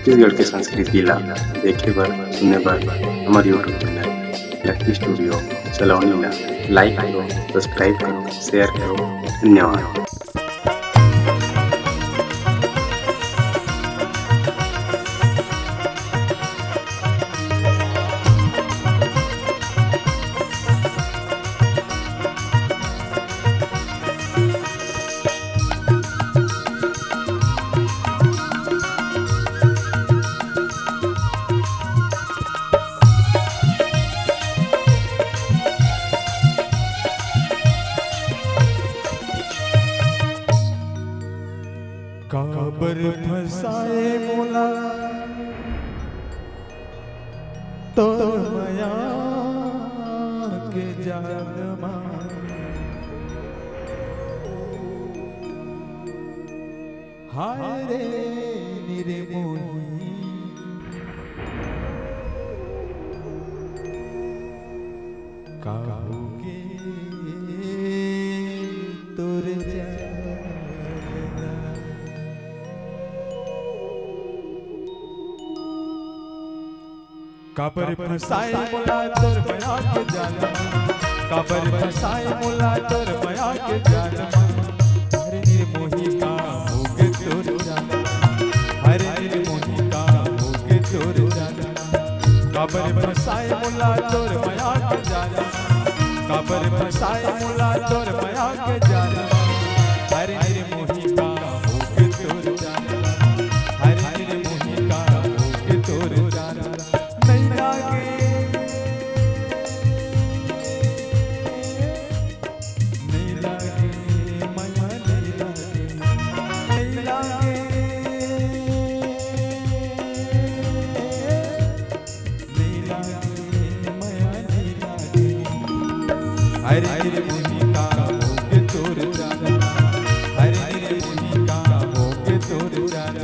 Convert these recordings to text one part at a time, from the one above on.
छत्तीसगढ़ के संस्कृति ला देखे बर सुने बर हमारे यूट्यूब चैनल लकी स्टूडियो सलोनी ला लाइक करो, सब्सक्राइब करो, शेयर करो। धन्यवाद। काबर फसाए मोला तो माया के जाल में, हाय रे निर्मोही काहोगे तोर काबर फसाए मोला तोर माया के जाल में, काबर फसाए मोला तोर माया के जाल में, हरे निर्मोही का होगे तोर जाल, हरे निर्मोही का होगे तोर जाल। काबर फसाए मोला तोर माया के जाल, काबर फसाए मोला तोर माया के जाल, हरे निर्मोही का होगे तोर जाल, हरे निर्मोही का होगे तोर जाल। हरे निर्मोही का होगे तोर जाल, हरे निर्मोही का होगे तोर जाल।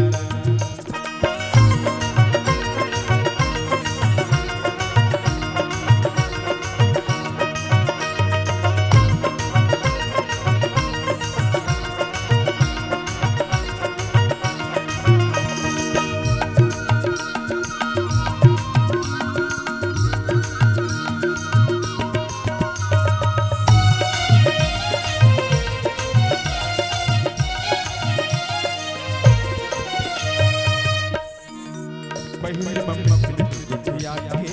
पहिल मम्मी गुठिया के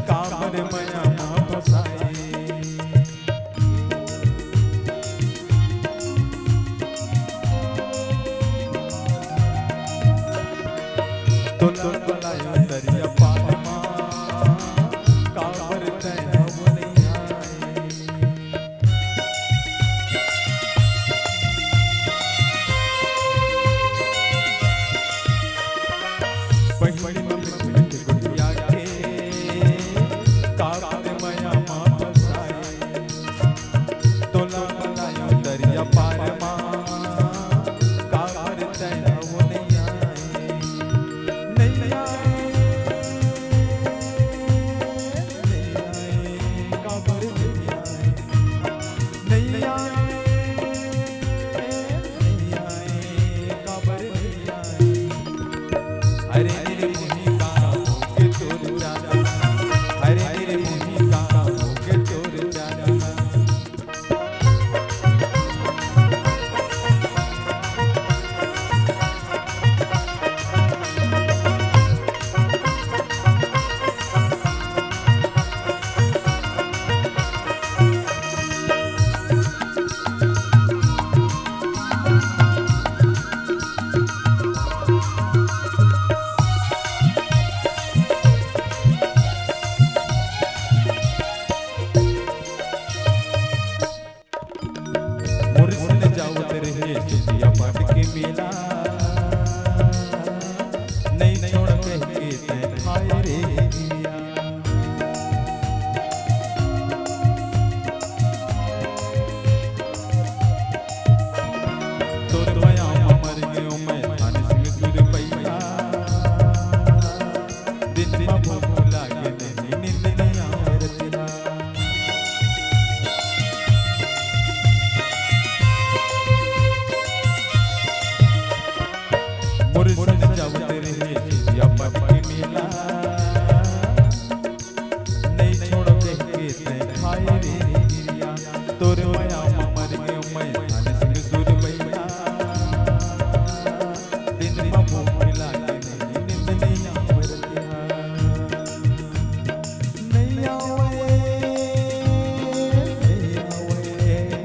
काबर माया में फसाए, तो बलायो दरिया पार में काबर तैना नहीं आए। पहिल मम्मी गुठिया के काबर माया में फसाए, तो बलायो दरिया पार में काबर तैना नहीं आए, नहीं आए, नहीं आए, काबर नहीं आए, नहीं आए, नहीं आए, काबर नहीं आए। हरे निर्मोही का होगे तोर जाल, हरे निर्मोही का होगे तोर जाल। मुरझन जावत रहे सिया पाट के मेला, नहीं छोड़ कह के तै खाए रे जिया। तोर माया में मर गयो मैं थाने सिंह सुर पैया, दिन में भूख लागे नहीं नींद नहीं आवे तेरा। तोर माया मर गयो मैं थाने सिंह सुर भैया दिन में भूख लागे नींद नहीं आवरती नहीं आवे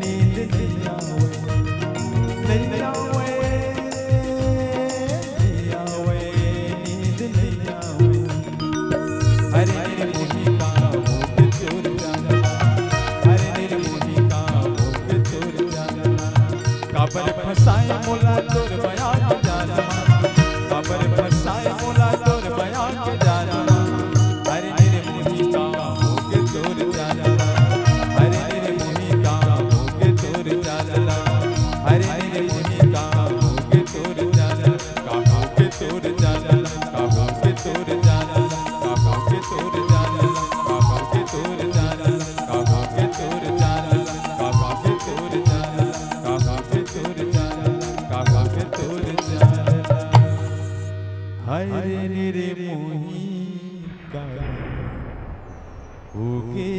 नींद नहीं आवे नहीं आवे नींद नहीं आवे अरे मेरे मोही का भूख तोर जाना अरे मेरे मोही का भूख तोर जाना काबर फसाए मोला तोर बया के जाना काबर फसाए मोला तोर बया के जाना अरे मेरे मोही का भूख तोर जाना अरे मेरे मोही का भूख तोर जाना अरे मेरे मोही का भूख तोर जाना का भूख तोर जाना का भूख तोर जाना का भूख तोर जाना का भूख तोर जाना का भूख तोर जाना का भूख तोर जाना का भूख तोर जाना का भूख तोर जाना हाय रे मेरे मोही का भूखे